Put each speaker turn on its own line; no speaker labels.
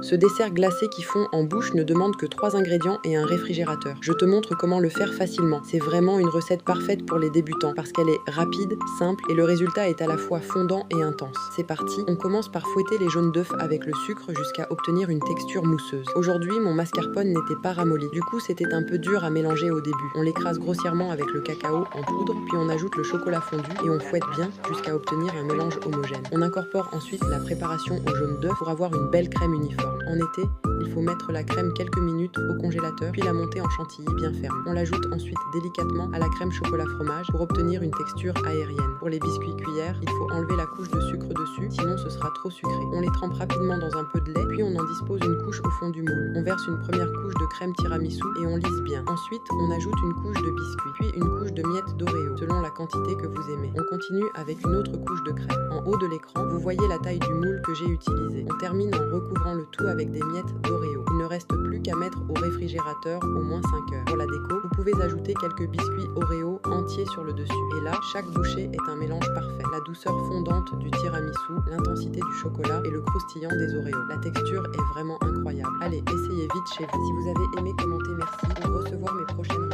Ce dessert glacé qui fond en bouche ne demande que 3 ingrédients et un réfrigérateur. Je te montre comment le faire facilement. C'est vraiment une recette parfaite pour les débutants parce qu'elle est rapide, simple et le résultat est à la fois fondant et intense. C'est parti, on commence par fouetter les jaunes d'œufs avec le sucre jusqu'à obtenir une texture mousseuse. Aujourd'hui, mon mascarpone n'était pas ramolli. Du coup, c'était un peu dur à mélanger au début. On l'écrase grossièrement avec le cacao en poudre, puis on ajoute le chocolat fondu et on fouette bien jusqu'à obtenir un mélange homogène. On incorpore ensuite la préparation au jaune d'œuf pour avoir une belle crème uniforme. En été, il faut mettre la crème quelques minutes au congélateur, puis la monter en chantilly bien ferme. On l'ajoute ensuite délicatement à la crème chocolat fromage pour obtenir une texture aérienne. Pour les biscuits cuillères, il faut enlever la couche de sucre dessus, sinon ce sera trop sucré. On les trempe rapidement dans un peu de lait, puis on en dispose une couche au fond du moule. On verse une première couche de crème tiramisu et on lisse bien. Ensuite, on ajoute une couche de biscuit, puis une couche de miettes d'Oreo, selon la quantité que vous aimez. On continue avec une autre couche de crème. En haut de l'écran, vous voyez la taille du moule que j'ai utilisé. On termine en recouvrant le tout avec des miettes d'Oreo. Il ne reste plus qu'à mettre au réfrigérateur au moins 5 heures. Pour la déco, vous pouvez ajouter quelques biscuits Oreo entiers sur le dessus. Et là, chaque bouchée est un mélange parfait. La douceur fondante du tiramisu, l'intensité du chocolat et le croustillant des Oreos. La texture est vraiment incroyable. Allez, essayez vite chez vous. Si vous avez aimé, commentez, merci. Pour recevoir mes prochaines recettes.